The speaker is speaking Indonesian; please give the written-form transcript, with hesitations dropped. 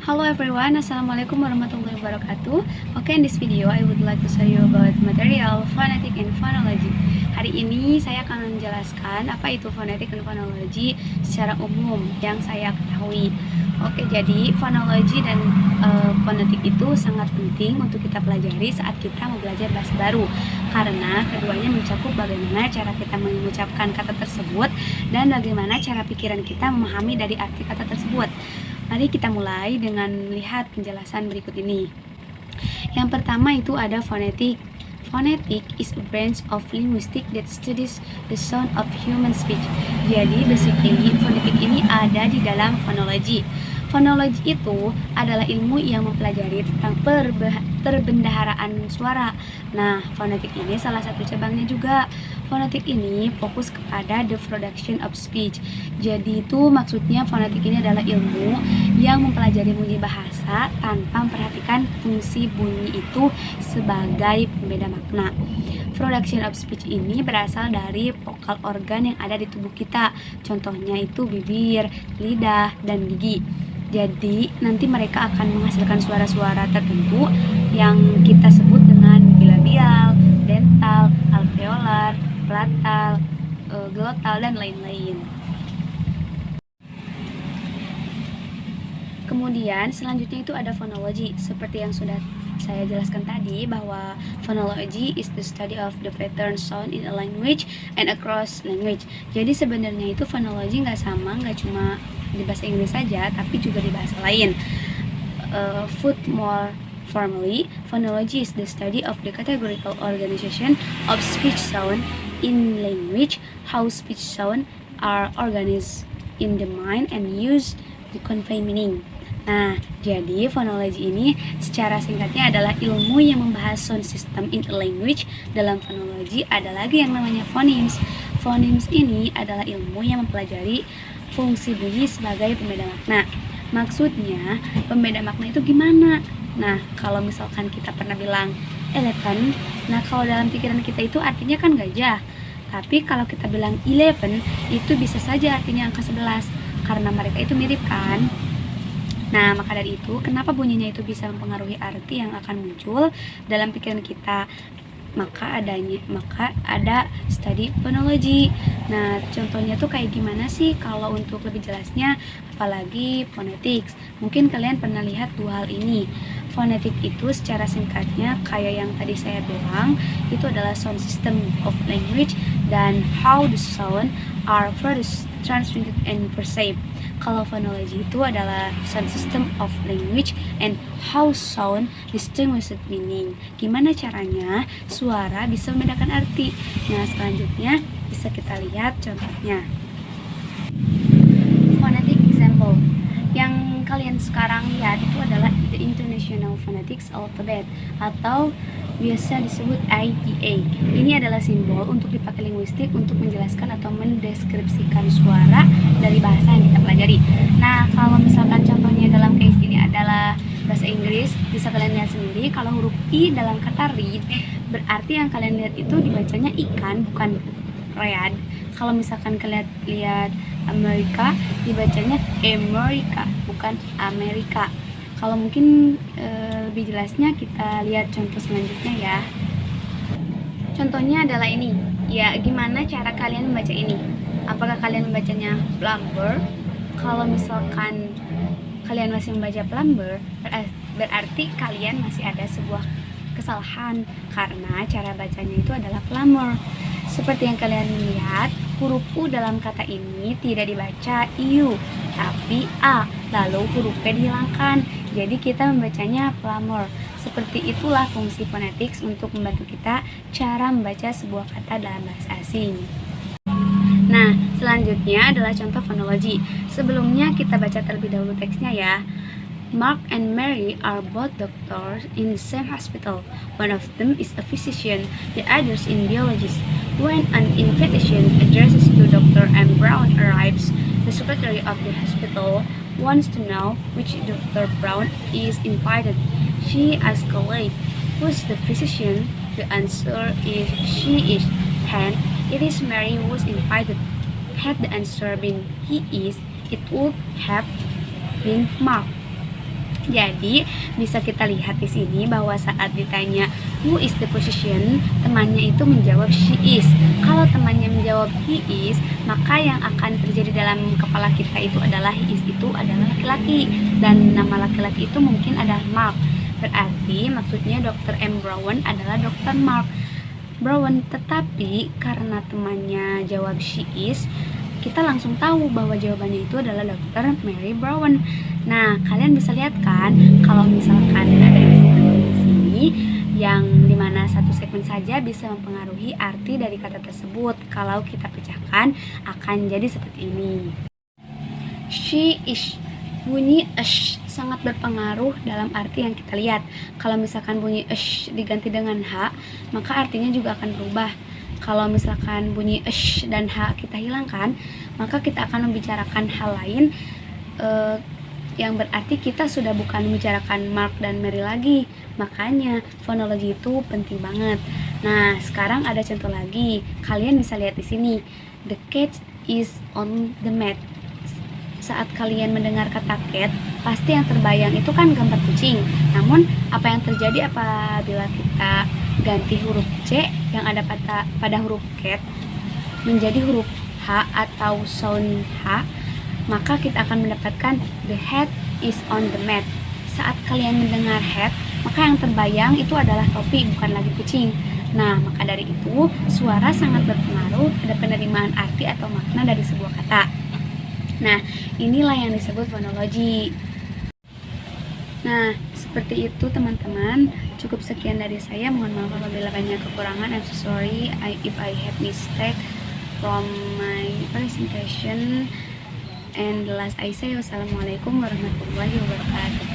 Hello everyone, Assalamualaikum warahmatullahi wabarakatuh. Okay, in this video I would like to show you about material, phonetic, and phonology. Hari ini saya akan menjelaskan apa itu phonetic dan phonology secara umum yang saya ketahui. Oke, jadi phonology dan phonetic itu sangat penting untuk kita pelajari saat kita mau belajar bahasa baru, karena keduanya mencakup bagaimana cara kita mengucapkan kata tersebut dan bagaimana cara pikiran kita memahami dari arti kata tersebut. Mari kita mulai dengan melihat penjelasan berikut ini. Yang pertama itu ada phonetic. Phonetic is a branch of linguistics that studies the sound of human speech. Jadi basically phonetic ini ada di dalam phonology. Phonology itu adalah ilmu yang mempelajari tentang perbendaharaan suara. Nah, phonetic ini salah satu cabangnya juga. Phonetic ini fokus kepada the production of speech. Jadi itu maksudnya phonetic ini adalah ilmu yang mempelajari bunyi bahasa tanpa memperhatikan fungsi bunyi itu sebagai pembeda makna. Production of speech ini berasal dari vokal organ yang ada di tubuh kita. Contohnya itu bibir, lidah, dan gigi. Jadi nanti mereka akan menghasilkan suara-suara tertentu yang kita sebut dengan bilabial, dental, alveolar, palatal, glotal, dan lain-lain. Kemudian selanjutnya itu ada phonology. Seperti yang sudah saya jelaskan tadi, bahwa phonology is the study of the pattern sound in a language and across language. Jadi sebenarnya itu phonology nggak cuma di bahasa Inggris saja, tapi juga di bahasa lain. More formally, phonology is the study of the categorical organization of speech sound in language, how speech sound are organized in the mind and used to convey meaning. Nah, jadi phonology ini secara singkatnya adalah ilmu yang membahas sound system in a language. Dalam phonology ada lagi yang namanya phonemes. Phonemes ini adalah ilmu yang mempelajari fungsi bunyi sebagai pembeda makna. Maksudnya, pembeda makna itu gimana? Nah, kalau misalkan kita pernah bilang elephant, nah kalau dalam pikiran kita itu artinya kan gajah. Tapi kalau kita bilang 11, itu bisa saja artinya angka 11, karena mereka itu mirip kan? Nah, maka dari itu, kenapa bunyinya itu bisa mempengaruhi arti yang akan muncul dalam pikiran kita? Maka ada study phonology. Nah, contohnya tuh kayak gimana sih kalau untuk lebih jelasnya, apalagi phonetics. Mungkin kalian pernah lihat dua hal ini. Phonetic itu secara singkatnya kayak yang tadi saya bilang, itu adalah sound system of language dan how the sound are produced, transmitted, and perceived. Kalau phonology itu adalah sound system of language and how sound distinguishes meaning. Gimana caranya suara bisa membedakan arti. Nah, selanjutnya bisa kita lihat contohnya. Phonetic example. Yang kalian sekarang lihat itu adalah the International Phonetics Alphabet atau biasa disebut IPA. Ini adalah simbol untuk dipakai linguistik untuk menjelaskan atau mendeskripsikan suara dari bahasa yang kita pelajari. Nah, kalau misalkan contohnya dalam case ini adalah bahasa Inggris, bisa kalian lihat sendiri kalau huruf I dalam kata read, berarti yang kalian lihat itu dibacanya ikan, bukan read. Kalau misalkan kalian lihat Amerika, dibacanya Amerika, bukan Amerika. Kalau mungkin lebih jelasnya kita lihat contoh selanjutnya ya. Contohnya adalah ini. Ya, gimana cara kalian membaca ini? Apakah kalian membacanya plumber? Kalau misalkan kalian masih membaca plumber, berarti kalian masih ada sebuah kesalahan karena cara bacanya itu adalah plumber. Seperti yang kalian lihat, huruf U dalam kata ini tidak dibaca IU, tapi A. Lalu huruf P dihilangkan, jadi kita membacanya plumber. Seperti itulah fungsi phonetics untuk membantu kita cara membaca sebuah kata dalam bahasa asing. Nah, selanjutnya adalah contoh phonology. Sebelumnya kita baca terlebih dahulu teksnya ya. Mark and Mary are both doctors in the same hospital. One of them is a physician, the other is a biologist. When an invitation addressed to Dr. M. Brown arrives, the secretary of the hospital wants to know which Dr. Brown is invited. She asks a colleague, "Who's the physician?" The answer is she is. Hence, it is Mary who is invited. Had the answer been he is, it would have been Mark. Jadi bisa kita lihat di sini bahwa saat ditanya who is the position, temannya itu menjawab she is. Kalau temannya menjawab he is, maka yang akan terjadi dalam kepala kita itu adalah he is itu adalah laki-laki, dan nama laki-laki itu mungkin adalah Mark. Berarti maksudnya Dr. M. Brown adalah Dr. Mark Brown. Tetapi karena temannya jawab she is, kita langsung tahu bahwa jawabannya itu adalah Dr. Mary Brown. Nah, kalian bisa lihat kan, kalau misalkan ada di sini yang dimana satu segmen saja bisa mempengaruhi arti dari kata tersebut. Kalau kita pecahkan akan jadi seperti ini. She is, bunyi sh sangat berpengaruh dalam arti yang kita lihat. Kalau misalkan bunyi sh diganti dengan h, maka artinya juga akan berubah. Kalau misalkan bunyi sh dan h kita hilangkan, maka kita akan membicarakan hal lain, yang berarti kita sudah bukan membicarakan Mark dan Mary lagi. Makanya fonologi itu penting banget. Nah, sekarang ada contoh lagi. Kalian bisa lihat di sini. The cat is on the mat. Saat kalian mendengar kata cat, pasti yang terbayang itu kan gambar kucing. Namun, apa yang terjadi apabila kita ganti huruf C yang ada pada huruf cat menjadi huruf H atau sound H, maka kita akan mendapatkan the hat is on the mat. Saat kalian mendengar hat, maka yang terbayang itu adalah topi, bukan lagi kucing. Nah, maka dari itu, suara sangat berpengaruh pada penerimaan arti atau makna dari sebuah kata. Nah, inilah yang disebut fonologi. Nah, seperti itu teman-teman. Cukup sekian dari saya. Mohon maaf apabila banyak kekurangan. I'm so sorry if I have mistake from my presentation. And the last I say, wassalamualaikum warahmatullahi wabarakatuh.